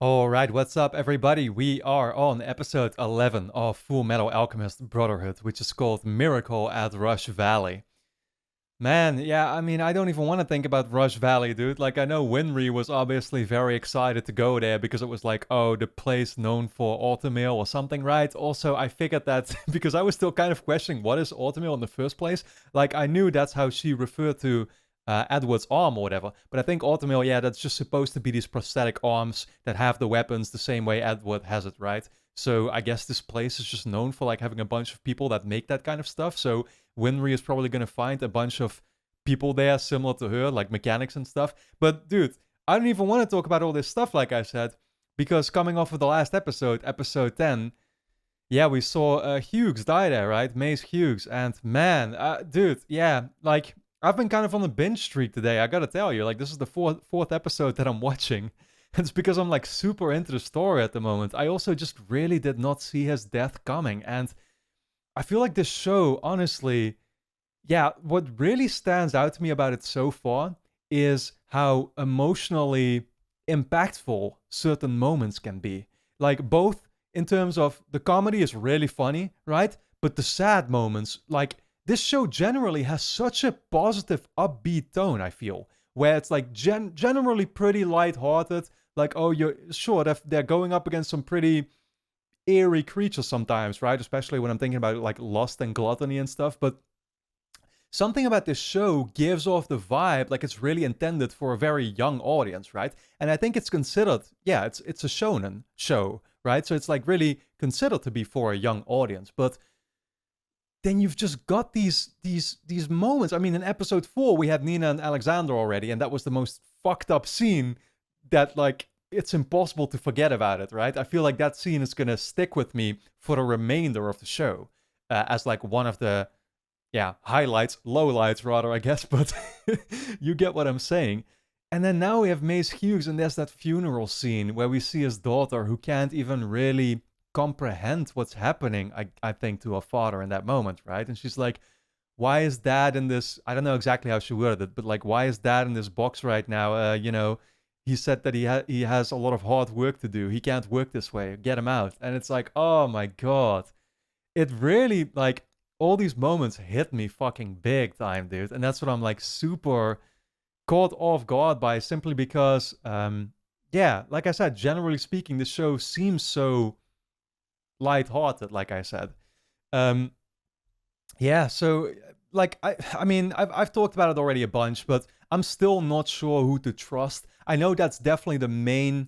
Alright, what's up everybody? We are on episode 11 of Fullmetal Alchemist Brotherhood, which is called Miracle at Rush Valley. Man, yeah, I mean, I don't even want to think about Rush Valley, dude. Like, I know Winry was obviously very excited to go there because it was like, oh, the place known for automail or something, right? Also, I figured that because I was still kind of questioning what is automail in the first place. Like, I knew that's how she referred to Edward's arm or whatever, but I think automail, yeah, that's just supposed to be these prosthetic arms that have the weapons the same way Edward has it, right? So I guess this place is just known for like having a bunch of people that make that kind of stuff. So Winry is probably going to find a bunch of people there similar to her, like mechanics and stuff. But dude, I don't even want to talk about all this stuff, like I said, because coming off of the last episode, episode 10, yeah, we saw Hughes die there, right? Maes Hughes. And man, dude, yeah, like I've been kind of on a binge streak today. I gotta tell you, like this is the fourth episode that I'm watching. It's because I'm like super into the story at the moment. I also just really did not see his death coming, and I feel like this show, honestly, yeah, what really stands out to me about it so far is how emotionally impactful certain moments can be. Like, both in terms of the comedy is really funny, right? But the sad moments, like, this show generally has such a positive, upbeat tone, I feel, where it's like generally pretty lighthearted. Like, oh, you're sure they're going up against some pretty eerie creatures sometimes, right? Especially when I'm thinking about like lust and gluttony and stuff. But something about this show gives off the vibe like it's really intended for a very young audience, right? And I think it's considered, yeah, it's a shonen show, right? So it's like really considered to be for a young audience. But then you've just got these moments. I mean, in episode 4 we had Nina and Alexander already, and that was the most fucked up scene that like it's impossible to forget about it, right? I feel like that scene is gonna stick with me for the remainder of the show as like one of the highlights, lowlights rather, I guess, but you get what I'm saying. And then now we have Mace Hughes, and there's that funeral scene where we see his daughter who can't even really comprehend what's happening, I think, to her father in that moment, right? And she's like, why is dad in this? I don't know exactly how she worded it, but like, why is dad in this box right now? He said that he has a lot of hard work to do. He can't work this way. Get him out. And it's like, oh my god, it really like all these moments hit me fucking big time, dude. And that's what I'm like super caught off guard by, simply because, yeah, like I said, generally speaking, the show seems so lighthearted, like I said. Um, yeah, so like I mean, I've talked about it already a bunch, but I'm still not sure who to trust. I know that's definitely the main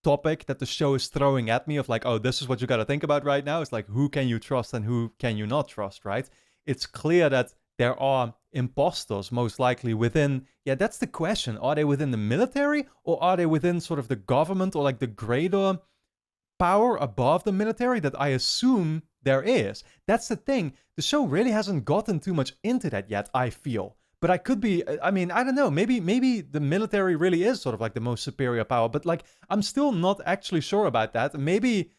topic that the show is throwing at me of like, oh, this is what you got to think about right now. It's like, who can you trust and who can you not trust, right? It's clear that there are imposters most likely within, yeah, that's the question. Are they within the military, or are they within sort of the government, or like the greater power above the military that I assume there is? That's the thing. The show really hasn't gotten too much into that yet, I feel. But I could be, I mean, I don't know. Maybe the military really is sort of like the most superior power. But like, I'm still not actually sure about that. Maybe,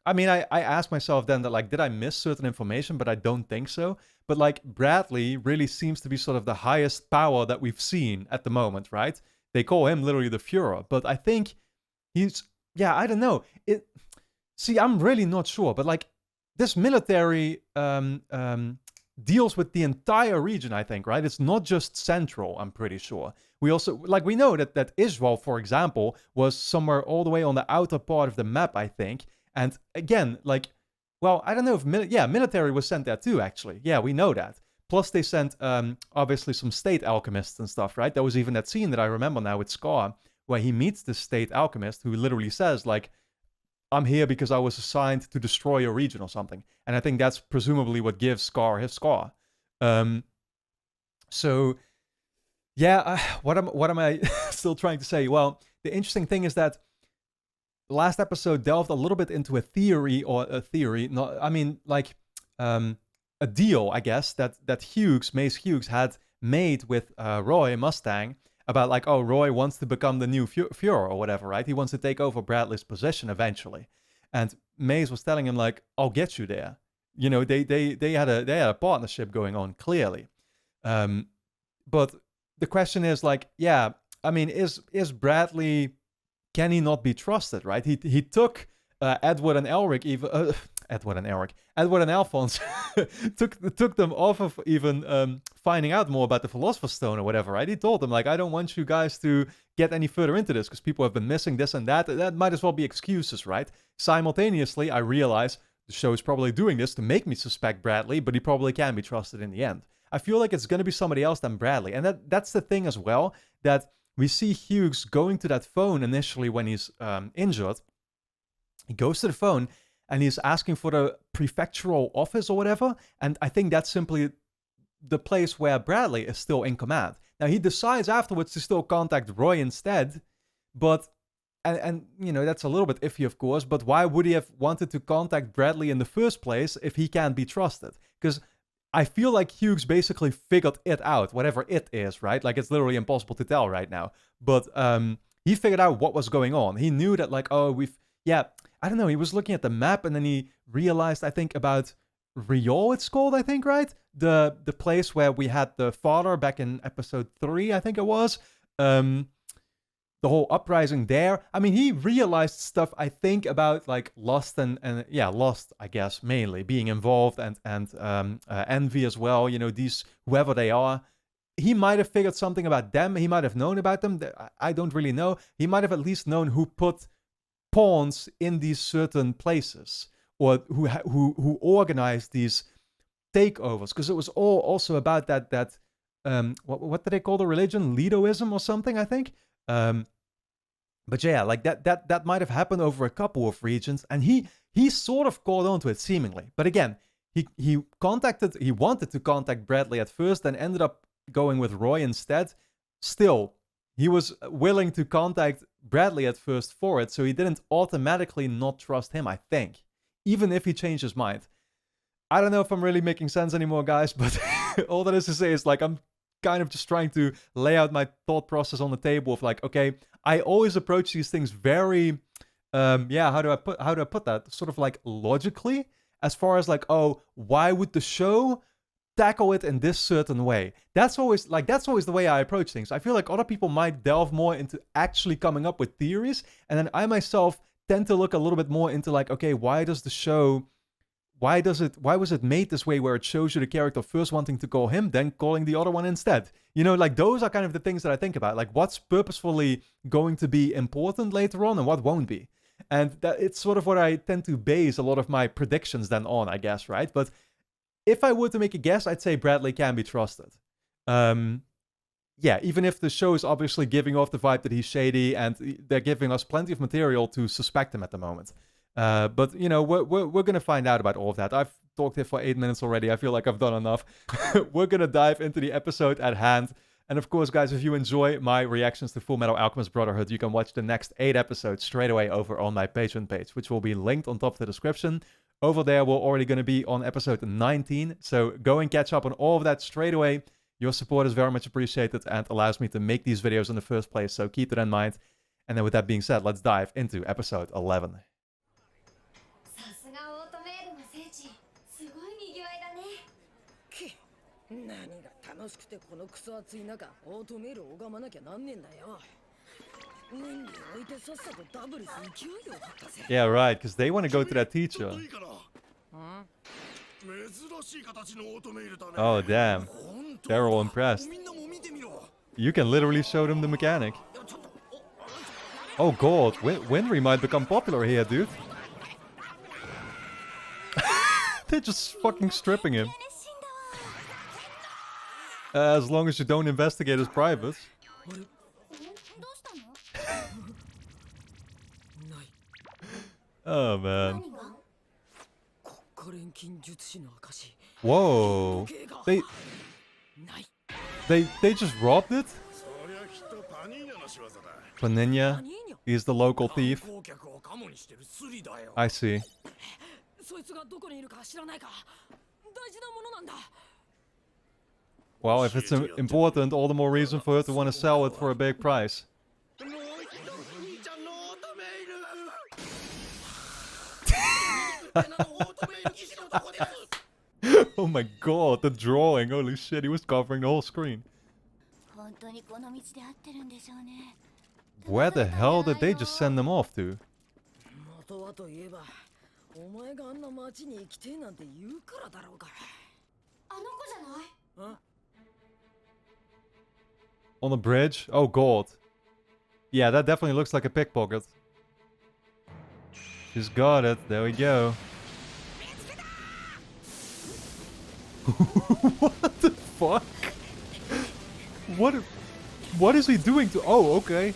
I mean, I asked myself then that like, did I miss certain information? But I don't think so. But like, Bradley really seems to be sort of the highest power that we've seen at the moment, right? They call him literally the Führer. But I think he's, yeah, I don't know. See, I'm really not sure. But like, this military deals with the entire region, I think, right? It's not just central, I'm pretty sure. We also, like, we know that Israel, for example, was somewhere all the way on the outer part of the map, I think. And again, like, well, I don't know if, military was sent there too, actually. Yeah, we know that. Plus, they sent, obviously, some state alchemists and stuff, right? There was even that scene that I remember now with Scar, where he meets the state alchemist who literally says, like, I'm here because I was assigned to destroy a region or something. And I think that's presumably what gives Scar his Scar. Um, so, yeah, what am I still trying to say? Well, the interesting thing is that last episode delved a little bit into a theory, not, I mean, like, a deal, I guess, that Mace Hughes had made with Roy Mustang about like, oh, Roy wants to become the new Fuhrer or whatever, right? He wants to take over Bradley's position eventually. And Maes was telling him like, I'll get you there. You know, they had a partnership going on, clearly. But the question is like, yeah, I mean, is Bradley can he not be trusted, right? He took Edward and Elric even Edward and Alphonse took them off of even finding out more about the Philosopher's Stone or whatever, right? He told them, like, I don't want you guys to get any further into this because people have been missing this and that. That might as well be excuses, right? Simultaneously, I realize the show is probably doing this to make me suspect Bradley, but he probably can be trusted in the end. I feel like it's going to be somebody else than Bradley. And that's the thing as well, that we see Hughes going to that phone initially when he's injured. He goes to the phone and he's asking for the prefectural office or whatever. And I think that's simply the place where Bradley is still in command. Now, he decides afterwards to still contact Roy instead. But, and you know, that's a little bit iffy, of course. But why would he have wanted to contact Bradley in the first place if he can't be trusted? Because I feel like Hughes basically figured it out, whatever it is, right? Like, it's literally impossible to tell right now. But he figured out what was going on. He knew that, like, I don't know, he was looking at the map and then he realized, I think, about Riol, it's called, I think, right? The place where we had the father back in episode 3, I think it was. The whole uprising there. I mean, he realized stuff, I think, about like Lust and Lust, I guess, mainly being involved and Envy as well. You know, these, whoever they are. He might have figured something about them. He might have known about them. I don't really know. He might have at least known who put pawns in these certain places, or who organized these takeovers, because it was all also about that what do they call the religion, Ledoism or something, I think. But yeah, like that might have happened over a couple of regions, and he sort of caught on to it seemingly. But again, he wanted to contact Bradley at first, then ended up going with Roy instead. Still, he was willing to contact Bradley at first for it, so he didn't automatically not trust him, I think, even if he changed his mind. I don't know if I'm really making sense anymore, guys, but all that is to say is, like, I'm kind of just trying to lay out my thought process on the table of, like, okay, I always approach these things very, how do I put that? Sort of like logically, as far as like, oh, why would the show tackle it in this certain way? That's always the way I approach things. I feel like other people might delve more into actually coming up with theories, and then I myself tend to look a little bit more into, like, okay, why was it made this way, where it shows you the character first wanting to call him, then calling the other one instead? You know, like, those are kind of the things that I think about, like what's purposefully going to be important later on and what won't be. And that it's sort of what I tend to base a lot of my predictions then on, I guess, right? But if I were to make a guess, I'd say Bradley can be trusted. Yeah, even if the show is obviously giving off the vibe that he's shady, and they're giving us plenty of material to suspect him at the moment. But, you know, we're going to find out about all of that. I've talked here for 8 minutes already. I feel like I've done enough. We're going to dive into the episode at hand. And of course, guys, if you enjoy my reactions to Fullmetal Alchemist Brotherhood, you can watch the next 8 episodes straight away over on my Patreon page, which will be linked on top of the description. Over there, we're already going to be on episode 19. So go and catch up on all of that straight away. Your support is very much appreciated and allows me to make these videos in the first place. So keep that in mind. And then with that being said, let's dive into episode 11. Yeah, right, because they want to go to that teacher. Oh, damn. They're all impressed. You can literally show them the mechanic. Oh god, Winry might become popular here, dude. They're just fucking stripping him. As long as you don't investigate his privates. Oh man. Whoa. They just robbed it? Panina is the local thief. I see. Well, if it's important, all the more reason for her to want to sell it for a big price. Oh my god, the drawing, holy shit, he was covering the whole screen. Where the hell did they just send them off to? On a bridge? Oh god. Yeah, that definitely looks like a pickpocket. She's got it. There we go. What the fuck? What is he doing to... Oh, okay.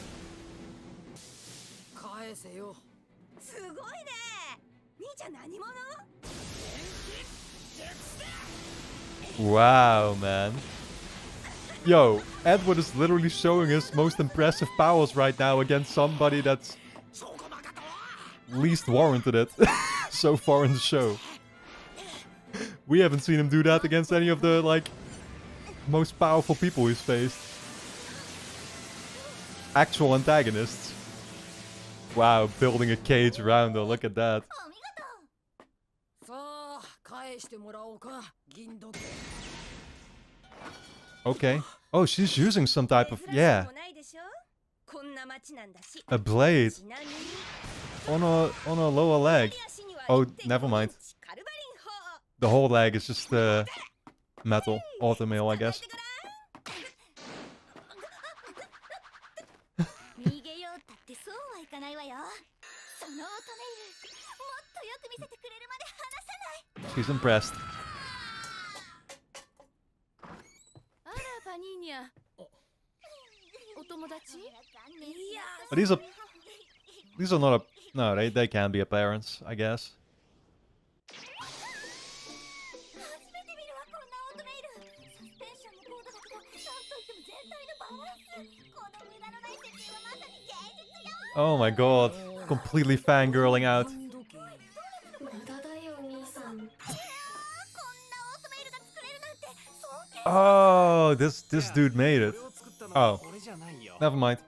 Wow, man. Yo, Edward is literally showing his most impressive powers right now against somebody that's least warranted it so far in the show. We haven't seen him do that against any of the, like, most powerful people he's faced. Actual antagonists. Wow, building a cage around her, look at that. Okay. Oh, she's using some type of... Yeah. A blade. On a lower leg. Oh, never mind. The whole leg is just metal. Automail, I guess. She's impressed. But these are not a... No, they can be a parents, I guess. Oh my god. Completely fangirling out. Oh, this dude made it. Oh. Never mind.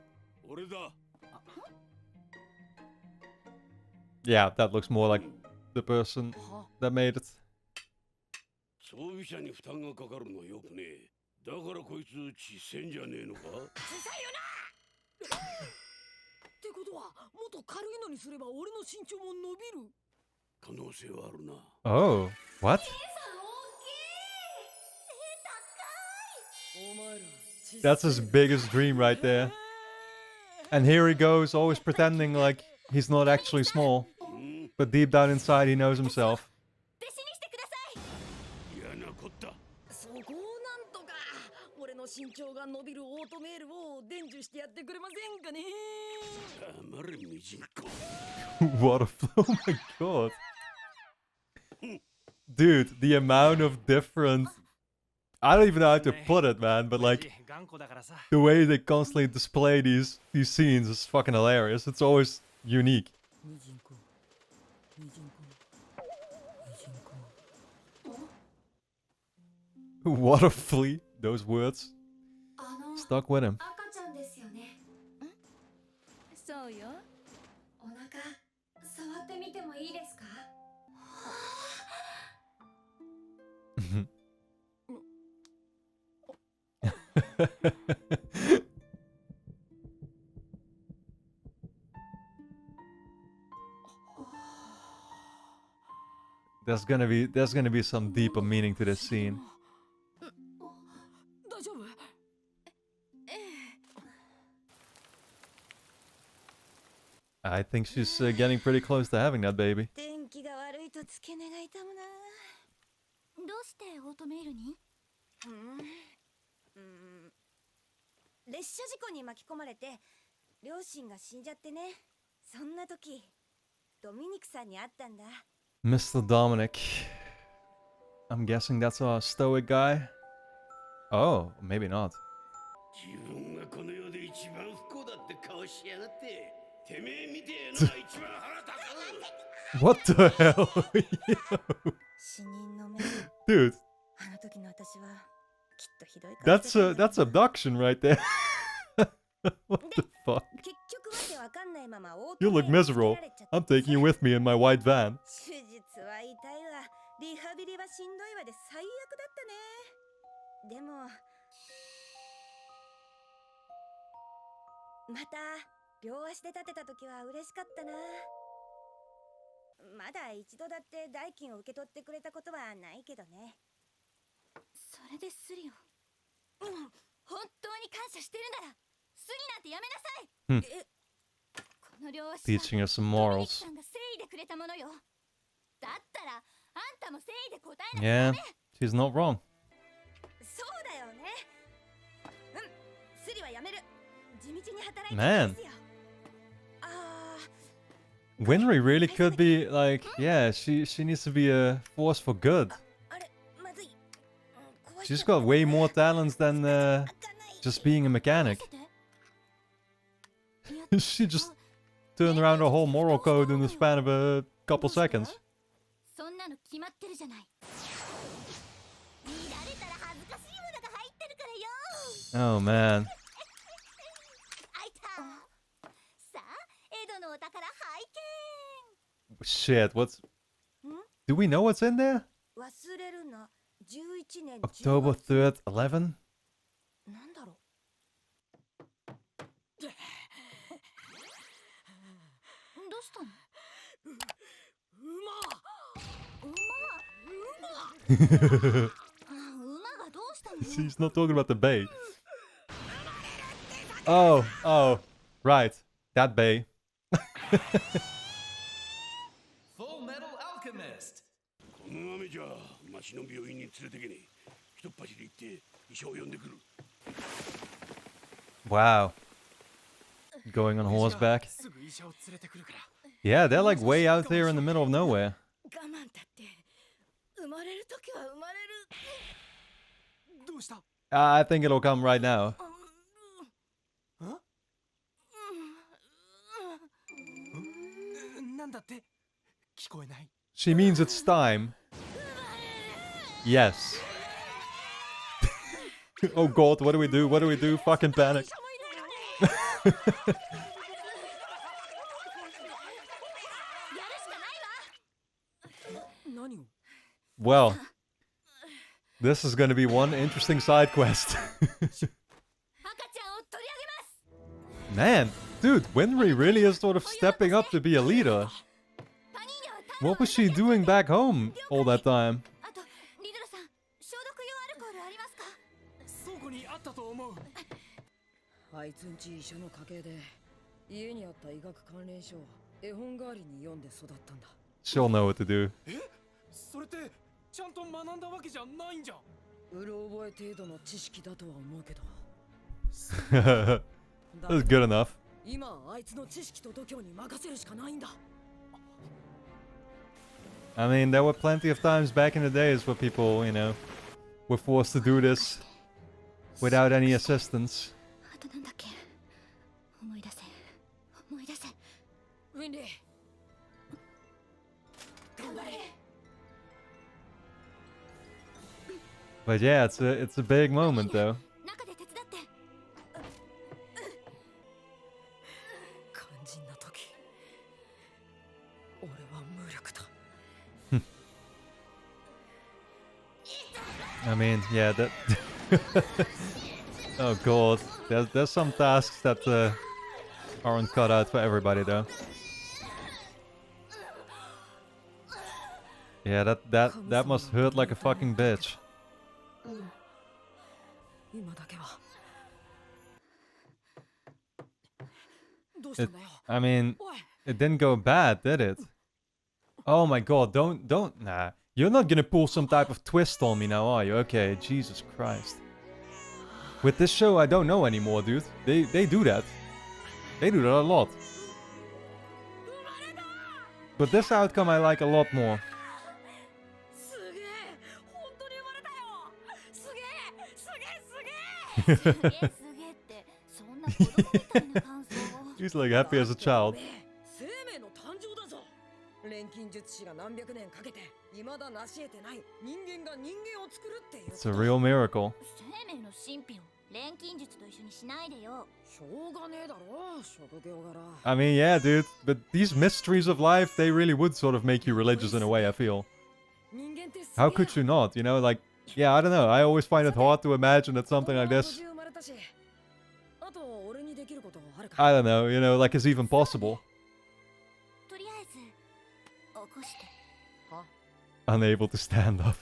Yeah, that looks more like the person that made it. Oh, what? That's his biggest dream right there. And here he goes, always pretending like he's not actually small. But deep down inside, he knows himself. What a flow, oh my god. Dude, the amount of different... I don't even know how to put it, man, but like... The way they constantly display these scenes is fucking hilarious. It's always unique. What a flea. Those words stuck with him. There's gonna be some deeper meaning to this scene. I think she's getting pretty close to having that baby. Mr. Dominic. I'm guessing that's a stoic guy. Oh, maybe not. What the hell? Dude. That's abduction right there. What the fuck? You look miserable. I'm taking you with me in my white van. 両足で立てた時は嬉しかったな。まだ一度だって代金を受け取ってくれたことはないけどね。それでスリを。本当に感謝してるならスリなんてやめなさい。この両足は Teaching us some ドミニク morals. さんが誠意でくれたものよ。だったらあんたも誠意で答えな Yeah, きゃダメ。 she's not wrong. そうだよね。スリはやめる。地道に働いて Man. ますよ。Winry really could be like, yeah, she needs to be a force for good. あれまずい。She's got way more talents than just being a mechanic. She just turned around a whole moral code in the span of a couple seconds. そんなの決まってるじゃない。見られたら恥ずかしいものが入ってるからよ。 Oh man. 開いた。さあ、エドのお宝拝見。 Shit, what's... Do we know what's in there? 忘れるな。11年 October 3rd, 11? なんだろう。どうしたの？馬がどうしたの？ She's not talking about the bay. Oh, right. That bay. Fullmetal Alchemist. この雨じゃ町の病院に連れてけねえ。ひとっ走り行って医者を呼んでくる。 Wow. Going on horseback. Yeah, they're like way out there in the middle of nowhere. 我慢だって生まれる時は生まれる。どうした？ I think it'll come right now. なんだって？聞こえない。 She means it's time. Yes. Oh god, what do we do? What do we do? Fucking panic. Well, this is gonna be one interesting side quest. Man, dude, Winry really is sort of stepping up to be a leader. What was she doing back home all that time? あとリドルさん、消毒用アルコールありますか？倉庫にあったと思う。あいつんち医者の家系で家にあった医学関連書を絵本代わりに読んで育ったんだ。 She'll know what to do. それってちゃんと学んだわけじゃないんじゃ。うろ覚え程度の知識だとは思うけど。 That's good enough. 今あいつの知識と度胸に任せるしかないんだ。 I mean, there were plenty of times back in the days where people, you know, were forced to do this without any assistance. あとなんだっけ？思い出せ。思い出せ。ウィンリー。頑張れ。 But yeah, it's a big moment though. 中で手伝って。肝心な時、俺は無力だ。 I mean, yeah, that. Oh god, there's some tasks that aren't cut out for everybody though. Yeah, that must hurt like a fucking bitch. 今だけは。どうしたんだよ。 I mean, おい。 it didn't go bad, did it? Oh my god, don't, nah. You're not gonna pull some type of twist on me now, are you? Okay, Jesus Christ. With this show, I don't know anymore, dude. They do that. They do that a lot. But this outcome I like a lot more. すげえ、本当に生まれたよ。すげえ、すげえ、すげえ。すげえすげえってそんな子供みたいな感想。 He's like happy as a child. 生命の誕生だぞ。錬金術師が何百年かけて未だ成し得てない人間が人間を作るっていう。 It's a real miracle. 生命の神秘を錬金術と一緒にしないでよ。しょうがねえだろ、職業柄。 I mean, yeah, dude. But these mysteries of life, they really would sort of make you religious in a way, I feel. 人間ってすげえ。 How could you not? You know, like, yeah, I don't know. I always find it hard to imagine that something like this 生まれたし、あと俺にできることあるか。I don't know, you know, like it's even possible. とりあえず起こして。 Unable to stand up.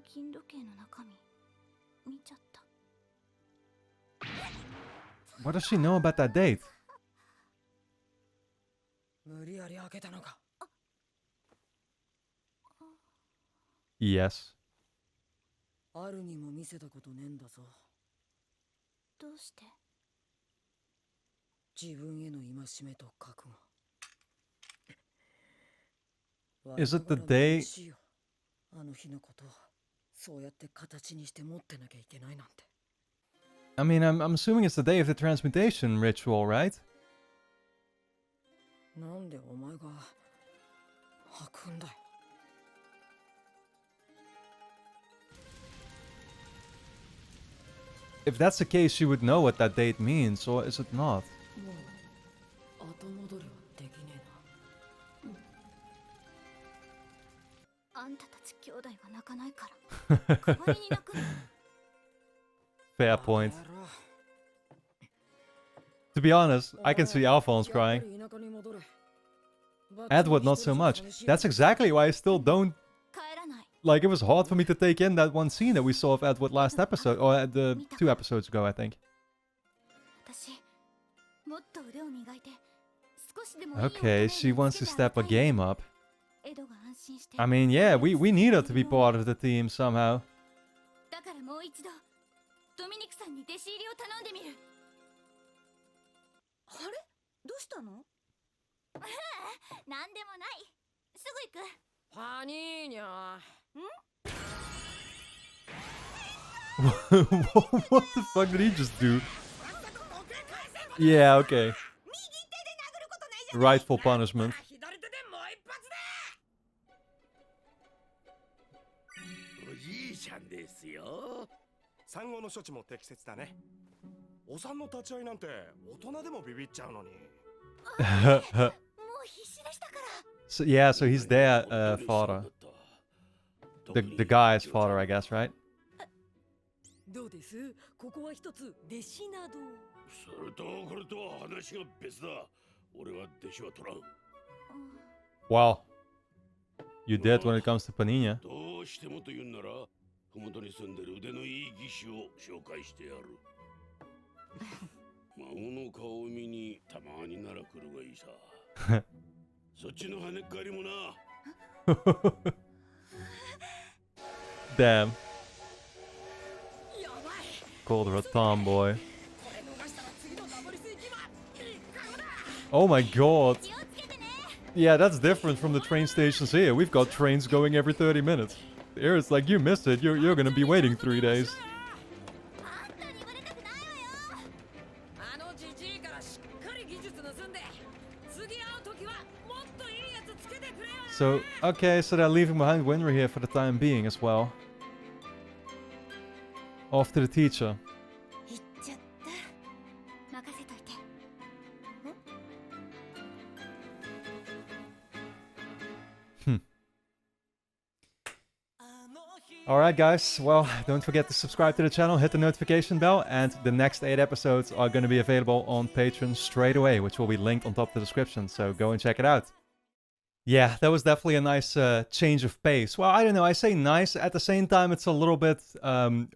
金時計の中身見ちゃった。 What does she know about that date? 無理やり開けたのか。 Yes. あるにも見せたことねえんだぞ。どうして？ 自分への戒めと覚悟。 Is it the day? あの日のことをそうやって形にして持ってなきゃいけないなんて。 I mean, I'm assuming it's the day of the transmutation ritual, right? なんでお前が開くんだよ。 If that's the case, she would know what that date means, or is it not? もう後戻りはできねえな。 あんたたち兄弟が泣かないから代わりに泣くの。 Fair point. To be honest, I can see Alphonse crying. Edward not so much. That's exactly why I still don't... 帰らない。 Like, it was hard for me to take in that one scene that we saw of Edward last episode, or the 2 episodes ago, I think. 私もっと腕を磨いて少しでもいい大人 Okay, に she wants to つけてあ step a げたい。 game up. エドが安心して。 I mean, yeah, we need her to be part of the team somehow. だからもう一度ドミニクさんに弟子入りを頼んでみる。あれどうしたの？なんでもない。すぐ行く。パニーニャ。 What the fuck did he just do? Yeah, okay. Rightful punishment. 左手でもう一発で。おじいちゃんですよ。産後の処置も適切だね。お産の立ち会いなんて大人でもビビっちゃうのに。もう必死でしたから。 So, yeah, so he's their father. The guy's father, I guess, right? どうです？ここは一つ弟子など。それとこれとは話が別だ。俺は弟子は取らん。 Wow. You did when it comes to Panina. どうしてもと言うなら、麓に住んでる腕のいい技師を紹介してやる。孫の顔を見にたまになら来るがいいさ。そっちの跳ねっ返りもな。Damn. やばい。 Called her a tomboy. これ逃したら次のダブルス行きは一回だ。 Oh my god. 気をつけてね。 Yeah, that's different from the train stations here. We've got trains going every 30 minutes. Here it's like you missed it. You're gonna be waiting 3 days. あんたに言われたくないわよ。あのジジイからしっかり技術盗んで、次会う時はもっといいやつつけてくれよ。 So, okay, so they're leaving behind Winry here for the time being as well. Off to the teacher. 行っちゃった。任せといて。 Alright guys, well, don't forget to subscribe to the channel, hit the notification bell, and the next 8 episodes are going to be available on Patreon straight away, which will be linked on top of the description, so go and check it out. Yeah, that was definitely a nice change of pace. Well, I don't know, I say nice, at the same time it's a little bit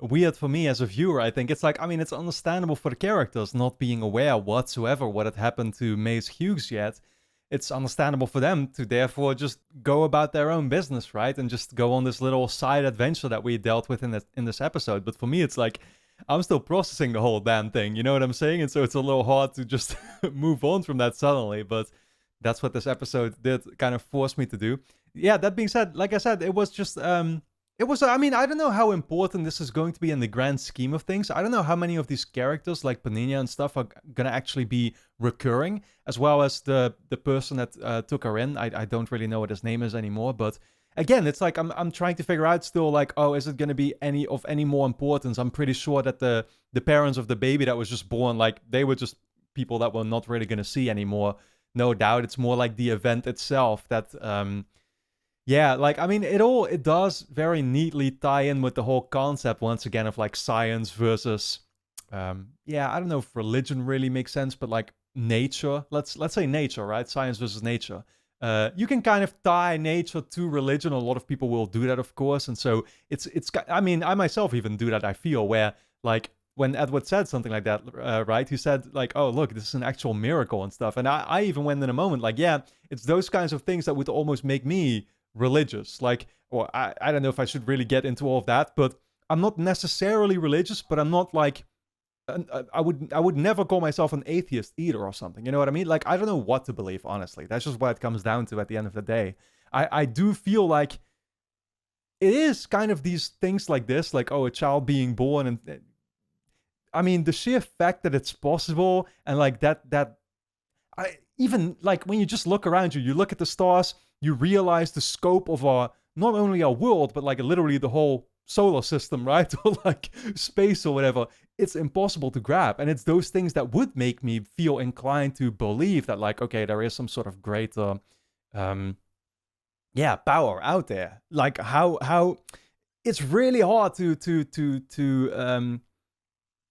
weird for me as a viewer, I think. It's like, I mean, it's understandable for the characters not being aware whatsoever what had happened to Maes Hughes yet. It's understandable for them to therefore just go about their own business, right? And just go on this little side adventure that we dealt with in this episode. But for me, it's like, I'm still processing the whole damn thing, you know what I'm saying? And so it's a little hard to just move on from that suddenly, but that's what this episode did kind of force me to do. Yeah, that being said, like I said, it was just, I mean, I don't know how important this is going to be in the grand scheme of things. I don't know how many of these characters, like Panina and stuff, are gonna actually be recurring, as well as the person that took her in. I don't really know what his name is anymore, but again, it's like I'm trying to figure out still, like, oh, is it gonna be any more importance? I'm pretty sure that the parents of the baby that was just born, like, they were just people that we're not really gonna see anymore. No doubt, it's more like the event itself that, yeah, like, I mean, it does very neatly tie in with the whole concept, once again, of, like, science versus yeah, I don't know if religion really makes sense, but like nature, let's say nature, right? Science versus nature. You can kind of tie nature to religion. A lot of people will do that, of course. And so I mean, I myself even do that, I feel, where like when Edward said something like that, right? He said like, oh, look, this is an actual miracle and stuff. And I even went in a moment like, yeah, it's those kinds of things that would almost make me religious. Like, or I don't know if I should really get into all of that, but I'm not necessarily religious, but I'm not like, I would never call myself an atheist either or something. You know what I mean? Like, I don't know what to believe, honestly. That's just what it comes down to at the end of the day. I do feel like it is kind of these things like this, like, oh, a child being born. And I mean, the sheer fact that it's possible and like even like when you just look around you, you look at the stars, you realize the scope of not only our world, but like literally the whole solar system, right? Or like space or whatever. It's impossible to grab. And it's those things that would make me feel inclined to believe that like, okay, there is some sort of greater, power out there. Like how it's really hard to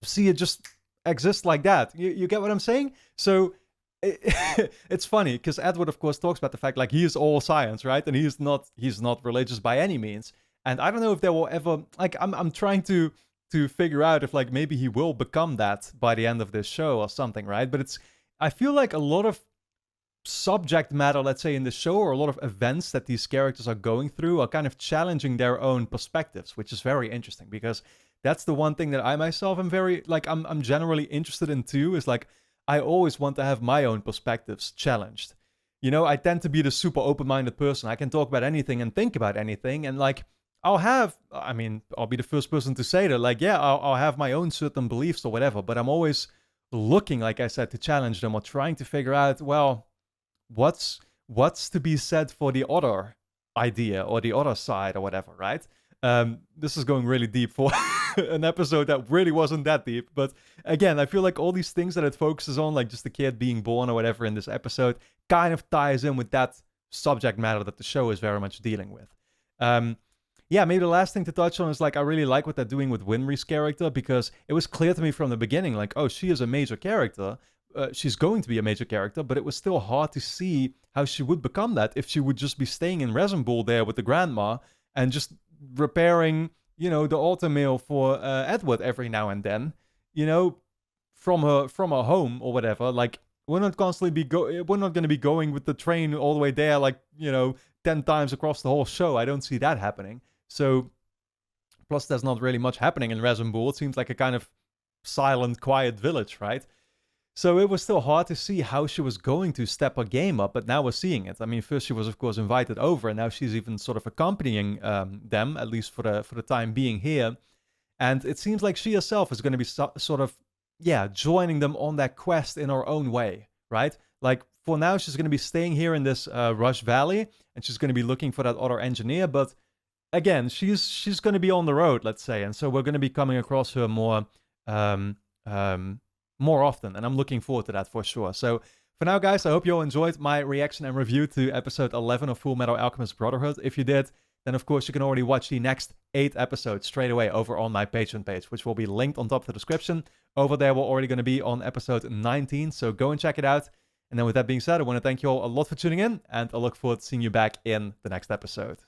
see it just exist like that. You get what I'm saying? So it's funny because Edward, of course, talks about the fact like he is all science, right? And he's not religious by any means. And I don't know if there will ever, like, I'm trying to figure out if like maybe he will become that by the end of this show or something, right? But I feel like a lot of subject matter, let's say in the show, or a lot of events that these characters are going through are kind of challenging their own perspectives, which is very interesting because that's the one thing that I myself am very, like, I'm generally interested in too, is like, I always want to have my own perspectives challenged. You know, I tend to be the super open-minded person. I can talk about anything and think about anything, and like, I'll be the first person to say that, like, yeah, I'll have my own certain beliefs or whatever, but I'm always looking, like I said, to challenge them or trying to figure out, well, what's to be said for the other idea or the other side or whatever, right? This is going really deep for an episode that really wasn't that deep, but again, I feel like all these things that it focuses on, like just the kid being born or whatever in this episode, kind of ties in with that subject matter that the show is very much dealing with. Yeah, maybe the last thing to touch on is like I really like what they're doing with Winry's character, because it was clear to me from the beginning, like, oh, she is a major character. She's going to be a major character, but it was still hard to see how she would become that if she would just be staying in Resenball there with the grandma and just repairing, you know, the automail for Edward every now and then, you know, from her home or whatever. Like, we're not constantly we're not going to be going with the train all the way there, like, you know, 10 times across the whole show. I don't see that happening. So, plus there's not really much happening in Resenball. It seems like a kind of silent, quiet village, right? So it was still hard to see how she was going to step her game up, but now we're seeing it. I mean, first she was, of course, invited over, and now she's even sort of accompanying them, at least for the time being here. And it seems like she herself is going to be sort of, joining them on that quest in her own way, right? Like, for now, she's going to be staying here in this Rush Valley, and she's going to be looking for that other engineer, but again, she's going to be on the road, let's say, and so we're going to be coming across her more often, and I'm looking forward to that for sure. So for now, guys, I hope you all enjoyed my reaction and review to episode 11 of Fullmetal Alchemist Brotherhood. If you did, then of course you can already watch the next 8 episodes straight away over on my Patreon page, which will be linked on top of the description. Over there, we're already going to be on episode 19, so go and check it out. And then with that being said, I want to thank you all a lot for tuning in, and I look forward to seeing you back in the next episode.